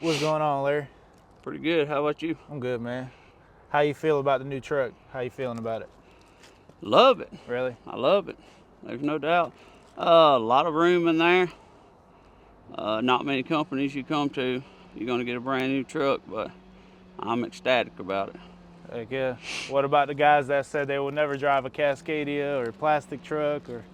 What's going on, Larry? Pretty good. How about you? I'm good, man. How you feel about the new truck? How you feeling about it? Love it. Really? I love it. There's no doubt. A lot of room in there. Not many companies you come to, you're going to get a brand new truck, but I'm ecstatic about it. Heck yeah. What about the guys that said they would never drive a Cascadia or a plastic truck? Or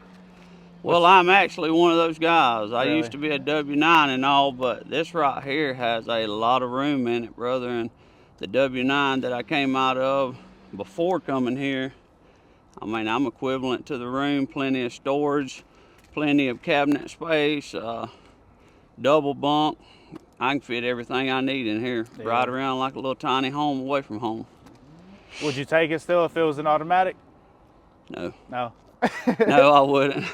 Well, I'm actually one of those guys. I Really? used to be a W9 and all, but this right here has a lot of room in it, brother. And the W9 that I came out of before coming here, I mean, I'm equivalent to the room. Plenty of storage, plenty of cabinet space, double bunk. I can fit everything I need in here. Yeah. Ride around like a little tiny home away from home. Would you take it still if it was an automatic? No. No. No, I wouldn't.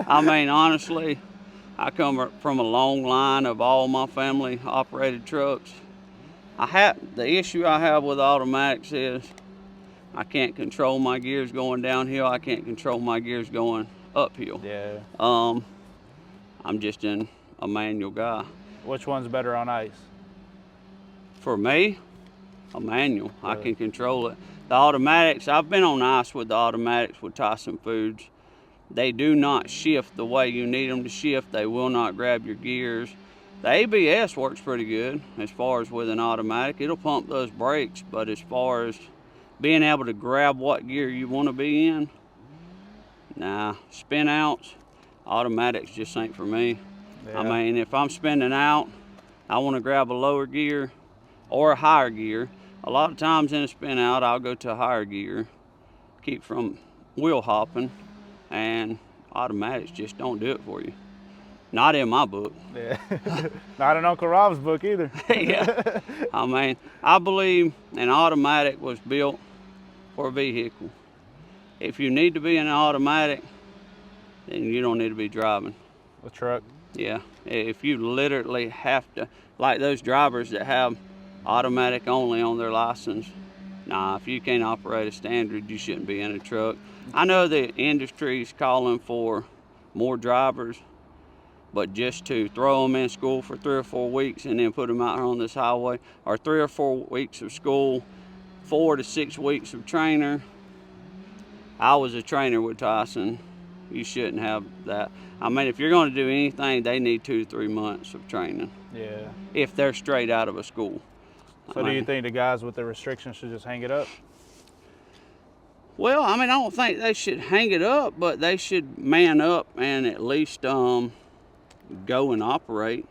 I mean, honestly, I come from a long line of all my family operated trucks. The issue I have with automatics is I can't control my gears going downhill. I can't control my gears going uphill. Yeah. I'm just a manual guy. Which one's better on ice? For me, a manual. Really? I can control it. The automatics, I've been on ice with the automatics with Tyson Foods. They do not shift the way you need them to shift. They will not grab your gears. The ABS works pretty good as far as with an automatic. It'll pump those brakes, but as far as being able to grab what gear you want to be in, nah. Spin outs, automatics just ain't for me. Yeah. I mean, if I'm spinning out, I want to grab a lower gear or a higher gear. A lot of times in a spin out, I'll go to a higher gear, keep from wheel hopping, and automatics just don't do it for you. Not in my book. Yeah. Not in Uncle Rob's book either. Yeah. I mean, I believe an automatic was built for a vehicle. If you need to be in an automatic, then you don't need to be driving. A truck. Yeah. If you literally have to, like those drivers that have automatic only on their license, nah, if you can't operate a standard, you shouldn't be in a truck. I know the industry's calling for more drivers, but just to throw them in school for 3 or 4 weeks and then put them out here on this highway, or 3 or 4 weeks of school, 4 to 6 weeks of trainer. I was a trainer with Tyson. You shouldn't have that. I mean, if you're going to do anything, they need 2 to 3 months of training. Yeah. If they're straight out of a school. So do you think the guys with the restrictions should just hang it up? Well, I mean, I don't think they should hang it up, but they should man up and at least go and operate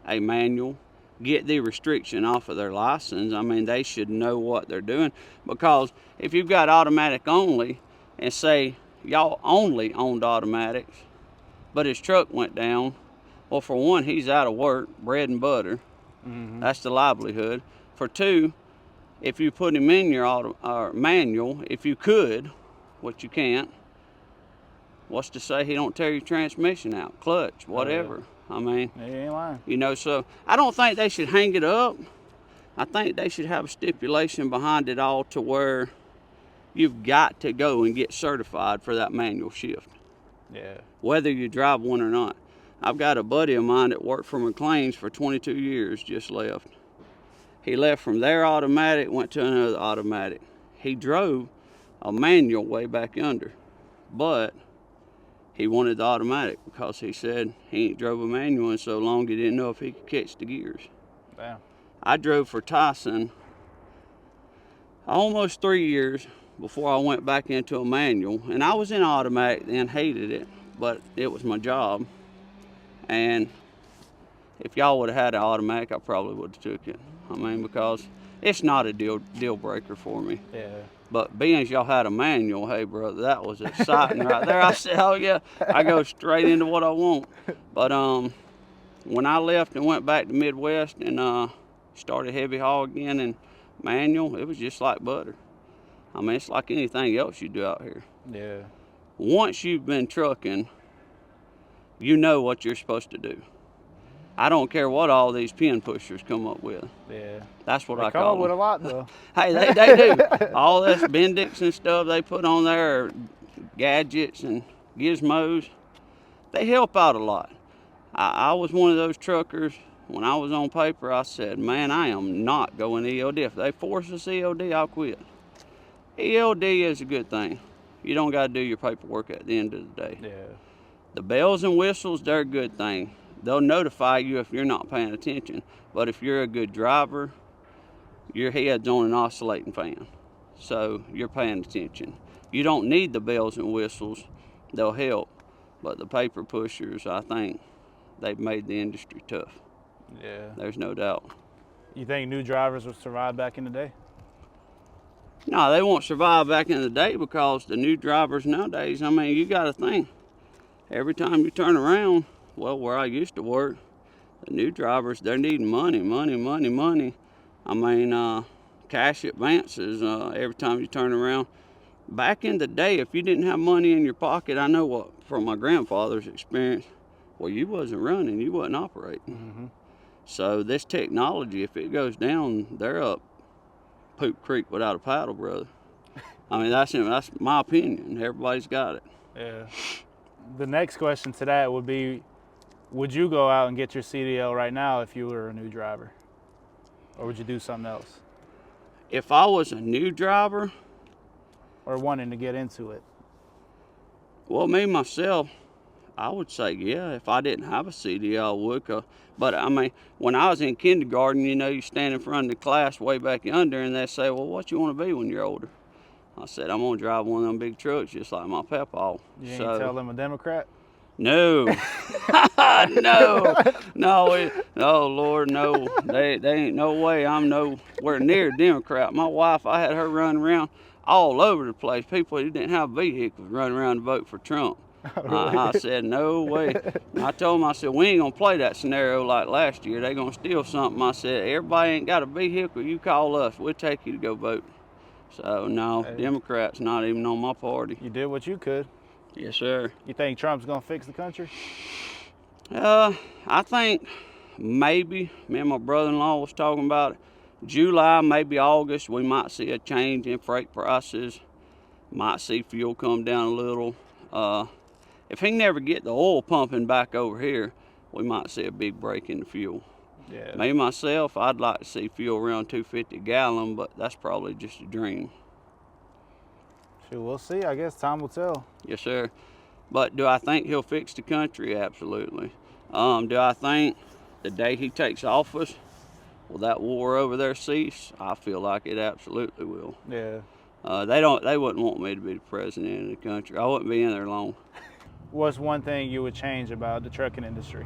a manual, get the restriction off of their license. I mean, they should know what they're doing, because if you've got automatic only, and say y'all only owned automatics, but his truck went down, well, for one, he's out of work, bread and butter. Mm-hmm. That's the livelihood. For two, if you put him in your manual, if you could, which you can't, what's to say he don't tear your transmission out, clutch, whatever. Oh, yeah. I mean, he ain't lying. You know, so I don't think they should hang it up. I think they should have a stipulation behind it all to where you've got to go and get certified for that manual shift. Yeah. Whether you drive one or not. I've got a buddy of mine that worked for McLean's for 22 years, just left. He left from their automatic, went to another automatic. He drove a manual way back under, but he wanted the automatic because he said he ain't drove a manual in so long he didn't know if he could catch the gears. Damn. I drove for Tyson almost 3 years before I went back into a manual, and I was in automatic then, hated it, but it was my job. And if y'all would have had an automatic, I probably would have took it. I mean, because it's not a deal breaker for me. Yeah. But being as y'all had a manual, hey brother, that was exciting right there. I said, oh yeah, I go straight into what I want. But when I left and went back to Midwest and started heavy haul again and manual, it was just like butter. I mean, it's like anything else you do out here. Yeah. Once you've been trucking, you know what you're supposed to do. I don't care what all these pin pushers come up with. Yeah. That's what They I come call up with them. a lot though. Hey, they do. All this Bendix and stuff they put on there, gadgets and gizmos, they help out a lot. I was one of those truckers when I was on paper, I said, man, I am not going ELD. If they force us ELD, I'll quit. ELD is a good thing. You don't got to do your paperwork at the end of the day. Yeah. The bells and whistles, they're a good thing. They'll notify you if you're not paying attention. But if you're a good driver, your head's on an oscillating fan. So you're paying attention. You don't need the bells and whistles. They'll help. But the paper pushers, I think, they've made the industry tough. Yeah. There's no doubt. You think new drivers would survive back in the day? No, they won't survive back in the day because the new drivers nowadays, I mean, you got to think. Every time you turn around, well, where I used to work, the new drivers, they're needing money. I mean, cash advances every time you turn around. Back in the day, if you didn't have money in your pocket, I know what from my grandfather's experience, well, you wasn't running, you wasn't operating. Mm-hmm. So this technology, if it goes down, they're up Poop Creek without a paddle, brother. I mean, that's my opinion. Everybody's got it. Yeah. The next question to that would be, would you go out and get your CDL right now if you were a new driver? Or would you do something else? If I was a new driver, or wanting to get into it? Well, me myself, I would say yeah. If I didn't have a CDL, I would. But I mean, when I was in kindergarten, you know, you stand in front of the class way back yonder, and they say, "Well, what you want to be when you're older?" I said, "I'm gonna drive one of them big trucks, just like my papaw." You ain't tell them a Democrat? No, no, Lord, no. They ain't no way. I'm nowhere near a Democrat. My wife, I had her run around all over the place. People who didn't have vehicles running around to vote for Trump. Really? I said, no way. I told them, I said, we ain't gonna play that scenario like last year. They gonna steal something. I said, everybody ain't got a vehicle. You call us. We'll take you to go vote. So no, Hey. Democrats not even on my party. You did what you could. Yes, sir. You think Trump's gonna fix the country? I think maybe, me and my brother-in-law was talking about it, July, maybe August, we might see a change in freight prices. Might see fuel come down a little. If he can never get the oil pumping back over here, we might see a big break in the fuel. Yeah. Me, myself, I'd like to see fuel around $2.50 a gallon, but that's probably just a dream. Shoot, we'll see. I guess time will tell. Yes, sir. But do I think he'll fix the country? Absolutely. Do I think the day he takes office, will that war over there cease? I feel like it absolutely will. Yeah. They wouldn't want me to be the president of the country. I wouldn't be in there long. What's one thing you would change about the trucking industry?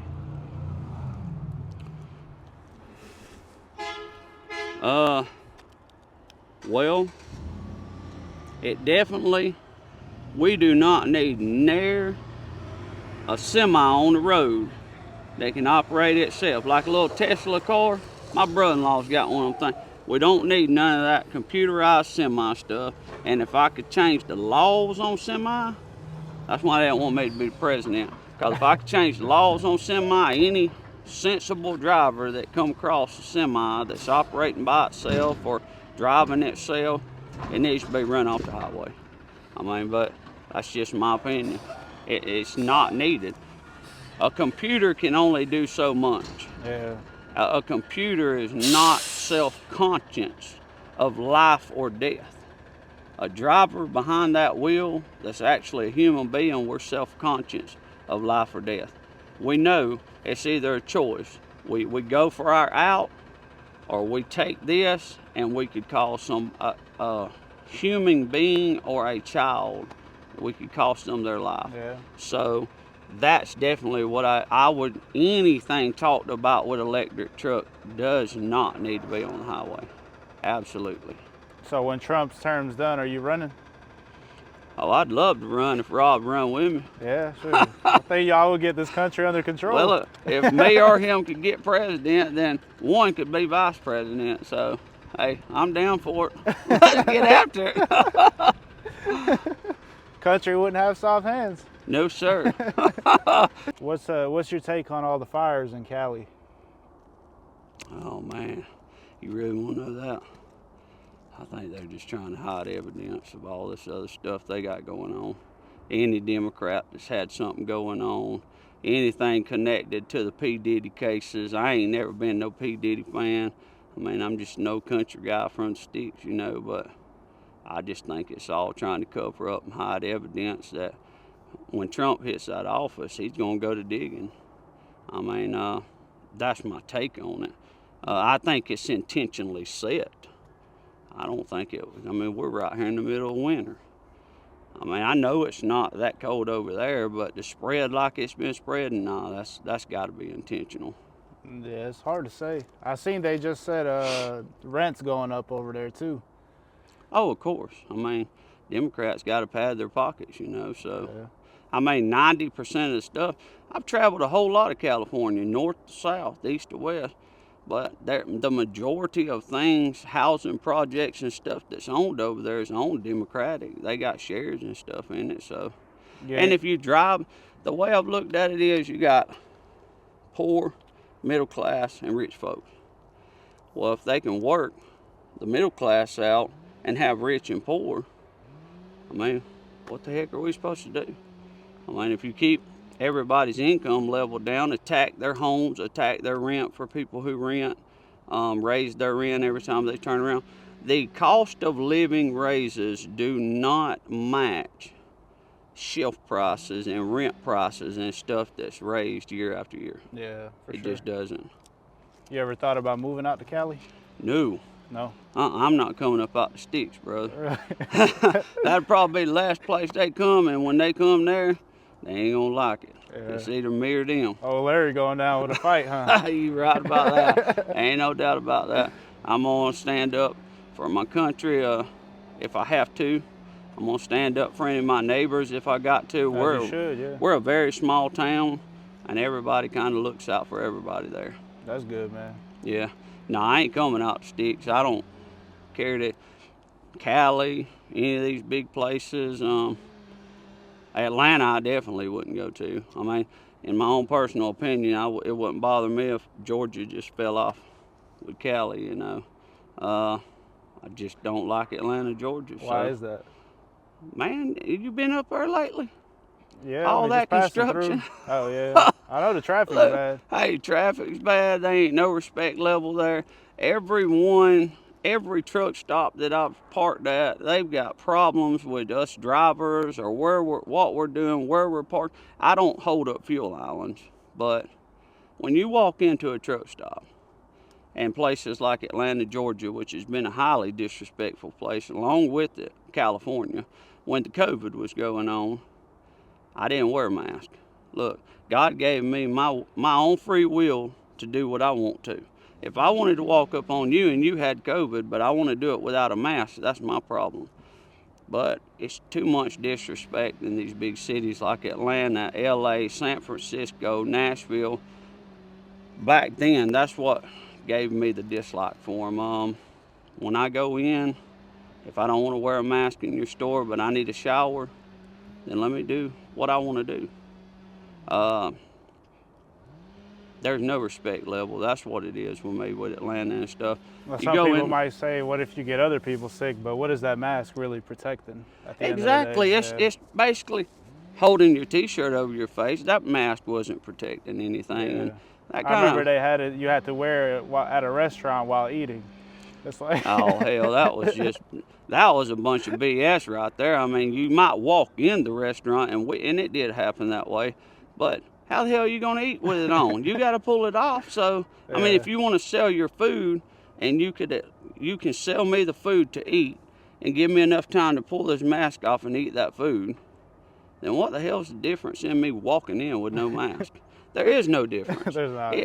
Well, it definitely, we do not need near a semi on the road that can operate itself. Like a little Tesla car, my brother-in-law's got one of them things. We don't need none of that computerized semi stuff. And if I could change the laws on semi, that's why they don't want me to be the president. Because if I could change the laws on semi, any sensible driver that come across a semi that's operating by itself or driving itself, it needs to be run off the highway. I mean, but that's just my opinion. It's not needed. A computer can only do so much. Yeah. A computer is not self-conscious of life or death. A driver behind that wheel that's actually a human being, we're self-conscious of life or death. We know it's either a choice. We go for our out, or we take this and we could call some a human being or a child, we could cost them their life. Yeah. So that's definitely what I would, anything talked about with electric truck does not need to be on the highway. Absolutely. So when Trump's term's done, are you running? Oh, I'd love to run if Rob run with me. Yeah, sure. I think y'all would get this country under control. Well, look, if me or him could get president, then one could be vice president. So, hey, I'm down for it. Let's get after it. Country wouldn't have soft hands. No, sir. What's your take on all the fires in Cali? Oh, man. You really want to know that? I think they're just trying to hide evidence of all this other stuff they got going on. Any Democrat that's had something going on, anything connected to the P. Diddy cases. I ain't never been no P. Diddy fan. I mean, I'm just no country guy from the sticks, you know, but I just think it's all trying to cover up and hide evidence that when Trump hits that office, he's going to go to digging. I mean, that's my take on it. I think it's intentionally set. I don't think it was. I mean, we're right here in the middle of winter. I mean, I know it's not that cold over there, but to spread like it's been spreading, no, that's got to be intentional. Yeah, it's hard to say. I seen they just said rent's going up over there too. Oh, of course. I mean, Democrats got to pad their pockets, you know, so. Yeah. I mean, 90% of the stuff, I've traveled a whole lot of California, north to south, east to west, but the majority of things, housing projects and stuff that's owned over there is owned Democratic. They got shares and stuff in it, so. Yeah. And if you drive, the way I've looked at it is you got poor, middle class, and rich folks. Well, if they can work the middle class out and have rich and poor, I mean, what the heck are we supposed to do? I mean, if you keep everybody's income level down, attack their homes, attack their rent for people who rent, raise their rent every time they turn around, the cost of living raises do not match shelf prices and rent prices and stuff that's raised year after year. Yeah, for It sure. just doesn't. You ever thought about moving out to Cali? No. No. I'm not coming up out the sticks, brother. That'd probably be the last place they come, and when they come there, they ain't gonna like it. Yeah. It's either me or them. Oh, Larry going down with a fight, huh? You right about that. Ain't no doubt about that. I'm gonna stand up for my country if I have to. I'm gonna stand up for any of my neighbors if I got to. You should, yeah. We're a very small town, and everybody kind of looks out for everybody there. That's good, man. Yeah. No, I ain't coming out the sticks. I don't care to Cali, any of these big places. Atlanta, I definitely wouldn't go to. I mean, in my own personal opinion, it wouldn't bother me if Georgia just fell off with Cali, you know. I just don't like Atlanta, Georgia. Why is that? Man, you been up there lately? Yeah, All that just passing construction. through. Oh, yeah. I know the traffic's bad. Hey, traffic's bad. There ain't no respect level there. Every truck stop that I've parked at, they've got problems with us drivers or what we're doing, where we're parked. I don't hold up fuel islands, but when you walk into a truck stop and places like Atlanta, Georgia, which has been a highly disrespectful place, along with it, California, when the COVID was going on, I didn't wear a mask. Look, God gave me my own free will to do what I want to. If I wanted to walk up on you and you had COVID, but I want to do it without a mask, that's my problem. But it's too much disrespect in these big cities like Atlanta, LA, San Francisco, Nashville. Back then, that's what gave me the dislike for them. When I go in, if I don't want to wear a mask in your store, but I need a shower, then let me do what I want to do. There's no respect level. That's what it is with me with Atlanta and stuff. Well, some people might say, what if you get other people sick? But what is that mask really protecting? At the Exactly. End of the day? It's basically holding your T-shirt over your face. That mask wasn't protecting anything. Yeah. And that I remember they had it. You had to wear it at a restaurant while eating. It's like oh hell, that was a bunch of BS right there. I mean, you might walk in the restaurant and it did happen that way, but how the hell are you going to eat with it on? You got to pull it off. So I mean, if you want to sell your food and you can sell me the food to eat and give me enough time to pull this mask off and eat that food, then what the hell's the difference in me walking in with no mask? There is no difference. There's not.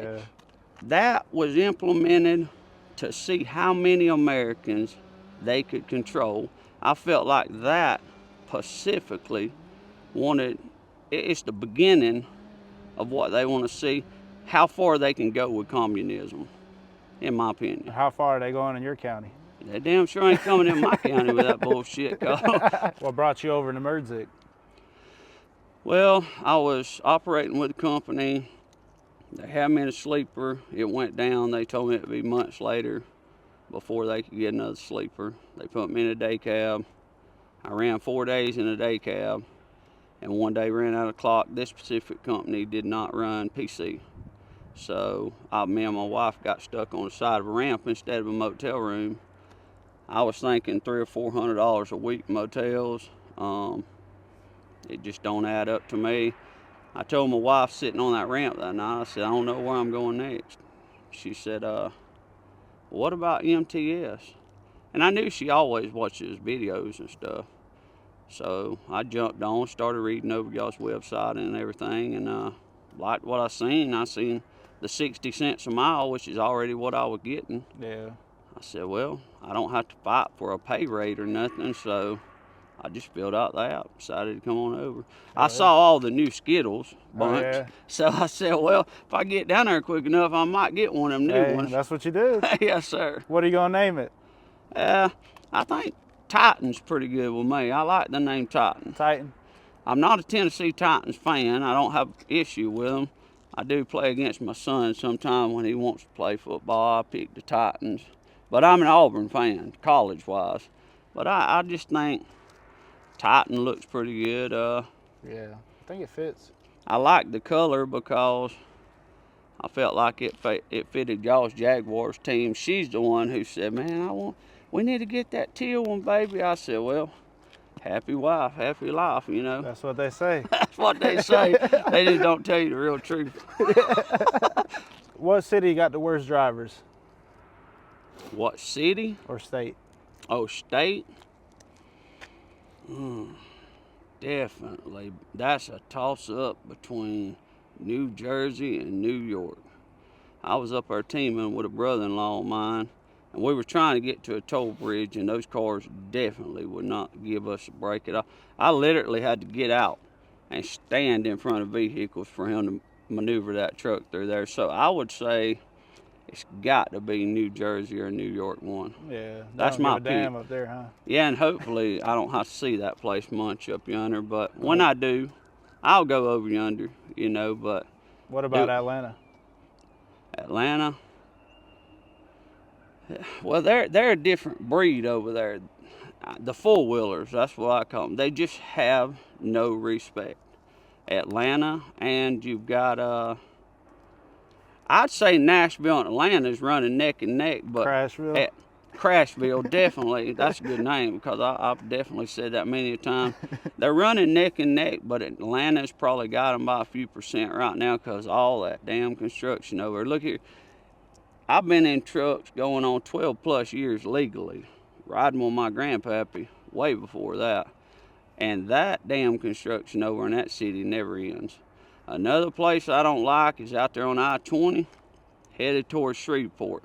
That was implemented to see how many Americans they could control. I felt like that specifically it's the beginning of what they want to see, how far they can go with communism, in my opinion. How far are they going in your county? They damn sure ain't coming in my county with that bullshit. What brought you over to Merdzic? Well, I was operating with a company. They had me in a sleeper. It went down. They told me it'd be months later before they could get another sleeper. They put me in a day cab. I ran 4 days in a day cab. and one day ran out of clock. This specific company did not run PC. So me and my wife got stuck on the side of a ramp instead of a motel room. I was thinking $300 or $400 a week motels. It just don't add up to me. I told my wife sitting on that ramp that night, I said, I don't know where I'm going next. She said, what about MTS? And I knew she always watches videos and stuff. So I jumped on, started reading over y'all's website and everything, and liked what I seen. I seen the 60 cents a mile, which is already what I was getting. Yeah. I said, well, I don't have to fight for a pay rate or nothing, so I just filled out the app, decided to come on over. I saw all the new Skittles bunch, so I said, well, if I get down there quick enough, I might get one of them new ones. That's what you did. Yes, sir. What are you gonna name it? I think Titan's pretty good with me. I like the name Titan. Titan. I'm not a Tennessee Titans fan. I don't have an issue with them. I do play against my son sometime when he wants to play football. I pick the Titans. But I'm an Auburn fan, college-wise. But I just think Titan looks pretty good. Yeah, I think it fits. I like the color because I felt like it fitted y'all's Jaguars team. She's the one who said, man, we need to get that teal one, baby. I said, well, happy wife, happy life, you know. That's what they say. That's what they say. They just don't tell you the real truth. What city got the worst drivers? What city? Or state? Oh, state? Definitely. That's a toss-up between New Jersey and New York. I was up there teaming with a brother-in-law of mine, and we were trying to get to a toll bridge, and those cars definitely would not give us a break at all. I literally had to get out and stand in front of vehicles for him to maneuver that truck through there. So I would say it's got to be New Jersey or New York one. Yeah, that's my pick. Damn up there, huh? Yeah, and hopefully I don't have to see that place much up yonder. But when I do, I'll go over yonder, you know. But what about Atlanta? Atlanta? Well, they're a different breed over there. The four-wheelers, that's what I call them. They just have no respect. Atlanta, and you've got, I'd say Nashville and Atlanta is running neck and neck. But Crashville, definitely. That's a good name because I've definitely said that many a time. They're running neck and neck, but Atlanta's probably got them by a few percent right now because all that damn construction over there. Look here. I've been in trucks going on 12 plus years legally, riding with my grandpappy way before that. And that damn construction over in that city never ends. Another place I don't like is out there on I-20, headed towards Shreveport.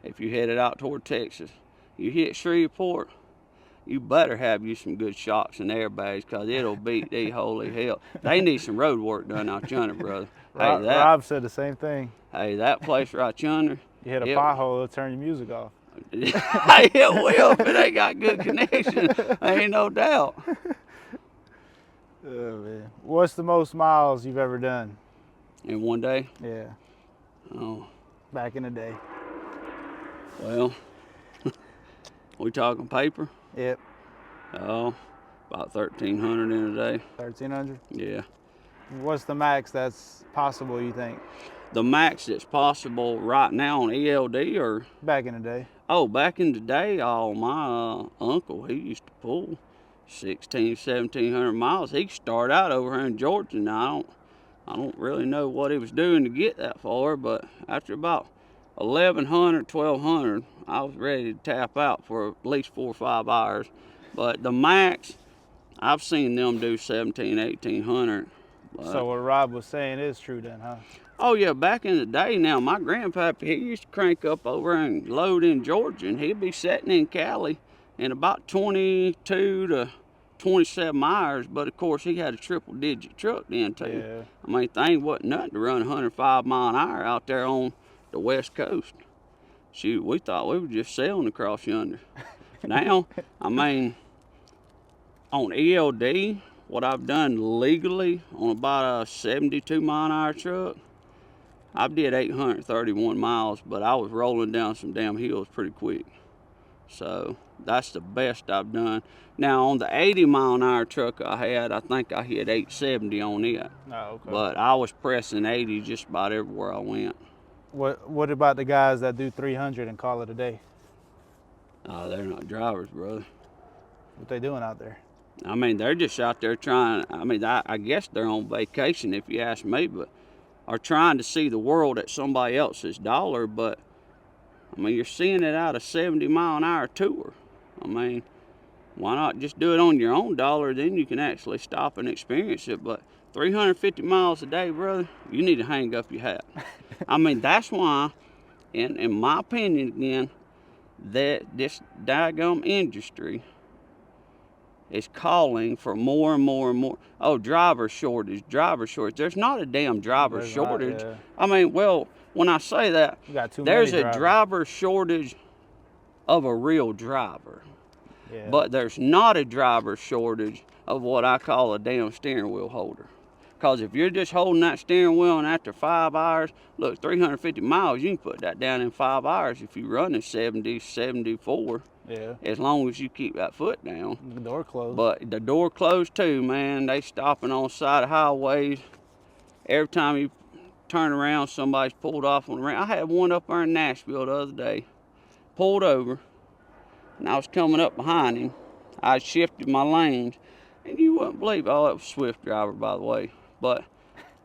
If you headed out toward Texas, you hit Shreveport, you better have you some good shocks and airbags because it'll beat the holy hell. They need some road work done out yonder, brother. Rob said the same thing. Hey, that place right yonder. You hit a pothole, it'll turn your music off. It will if it ain't got good connection. Ain't no doubt. Oh, man. What's the most miles you've ever done? In one day? Yeah. Oh. Back in the day. Well, we talking paper? Yep. Oh, about 1,300 in a day. 1,300? Yeah. What's the max that's possible, you think? The max that's possible right now on ELD or? Back in the day. Oh, back in the day, my uncle, he used to pull 1,700 miles. He started out over here in Georgia. Now, I don't really know what he was doing to get that far, but after about 1,100, 1,200, I was ready to tap out for at least 4 or 5 hours. But the max, I've seen them do 1,700, 1,800. So what Rob was saying is true then, huh? Oh yeah, back in the day now, my grandpappy, he used to crank up over and load in Georgia, and he'd be sitting in Cali in about 22 to 27 hours, but of course he had a triple-digit truck then too. Yeah. I mean, thing wasn't nothing to run 105 mile an hour out there on the West Coast. Shoot, we thought we were just sailing across yonder. Now, I mean, on ELD, what I've done legally on about a 72 mile an hour truck, I did 831 miles, but I was rolling down some damn hills pretty quick. So that's the best I've done. Now on the 80-mile-an-hour truck I had, I think I hit 870 on it. Oh, okay. But I was pressing 80 just about everywhere I went. What about the guys that do 300 and call it a day? Oh, they're not drivers, brother. What they doing out there? I mean, they're just out there trying. I mean, I guess they're on vacation, if you ask me, but are trying to see the world at somebody else's dollar. But I mean, you're seeing it out a 70-mile-an-hour tour. I mean, why not just do it on your own dollar? Then you can actually stop and experience it. But 350 miles a day, brother, you need to hang up your hat. I mean, that's why, in my opinion, again, that this daggum industry is calling for more and more and more. Oh, driver shortage, driver shortage. There's not a damn driver shortage. Yeah. I mean, well, when I say that, You got too there's many a driver shortage of a real driver. Yeah. But there's not a driver shortage of what I call a damn steering wheel holder. Because if you're just holding that steering wheel and after 5 hours, look, 350 miles, you can put that down in 5 hours if you're running 70, 74. Yeah. As long as you keep that foot down. The door closed. But the door closed too, man. They stopping on the side of highways. Every time you turn around, somebody's pulled off on the ramp. I had one up there in Nashville the other day. Pulled over, and I was coming up behind him. I shifted my lanes, and you wouldn't believe, oh, it was a Swift driver, by the way. But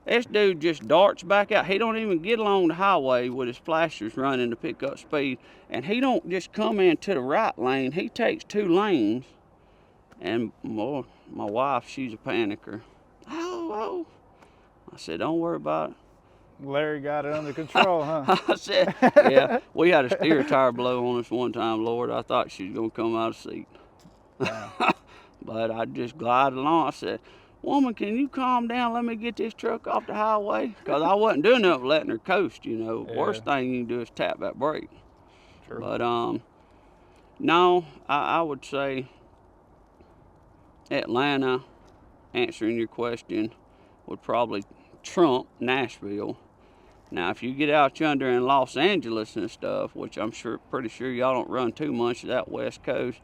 this dude just darts back out. He don't even get along the highway with his flashers running to pick up speed. And he don't just come into the right lane. He takes 2 lanes. And boy, my wife, she's a panicker. Oh. I said, don't worry about it. Larry got it under control, huh? I said, yeah, we had a steer tire blow on us one time, Lord. I thought she was going to come out of the seat. But I just glided along. I said, woman, can you calm down? Let me get this truck off the highway. Because I wasn't doing nothing but letting her coast, you know. Yeah. Worst thing you can do is tap that brake. True. But, no, I would say Atlanta, answering your question, would probably trump Nashville. Now, if you get out yonder in Los Angeles and stuff, which I'm pretty sure y'all don't run too much of that West Coast,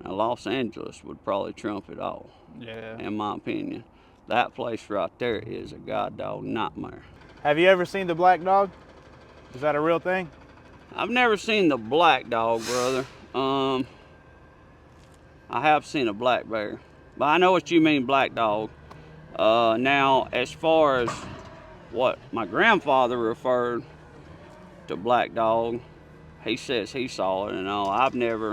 Los Angeles would probably trump it all. Yeah. In my opinion. That place right there is a god dog nightmare. Have you ever seen the black dog? Is that a real thing? I've never seen the black dog, brother. I have seen a black bear. But I know what you mean, black dog. Now, as far as what my grandfather referred to black dog, he says he saw it and all. I've never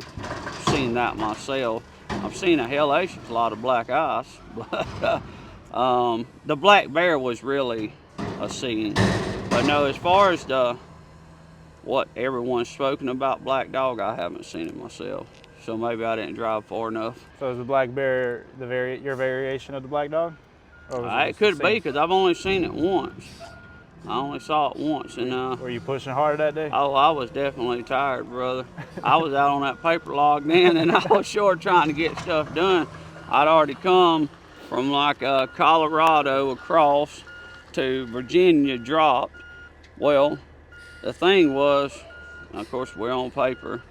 seen that myself. I've seen a hellacious lot of black ice, but the black bear was really a scene. But no, as far as what everyone's spoken about black dog, I haven't seen it myself. So maybe I didn't drive far enough. So is the black bear your variation of the black dog? Or was It could be, because I've only seen it once. I only saw it once, and were you pushing hard that day? oh, I was definitely tired, brother. I was out on that paper log then, and I was sure trying to get stuff done. I'd already come from like Colorado across to Virginia, dropped. Well, the thing was, of course, we're on paper.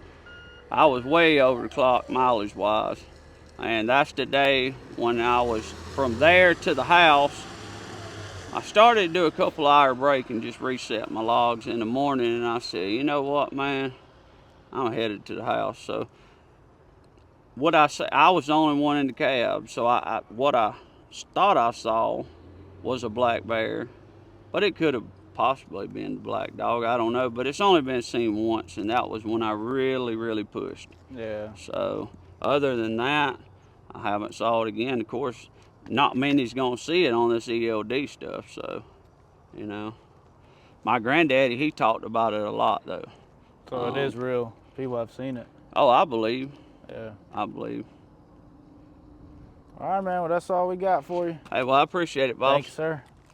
I was way over the clock mileage-wise, and that's the day when I was from there to the house. I started to do a couple hour break and just reset my logs in the morning, and I said, you know what, man, I'm headed to the house. So what I say, I was the only one in the cab, so what I thought I saw was a black bear, but it could have possibly been the black dog, I don't know, but it's only been seen once, and that was when I really pushed. Yeah. So other than that, I haven't saw it again. Of course, not many's gonna see it on this ELD stuff, so, you know. My granddaddy, he talked about it a lot, though. So it is real. People have seen it. Oh, I believe. Yeah. I believe. All right, man. Well, that's all we got for you. Hey, well, I appreciate it, boss. Thanks, sir.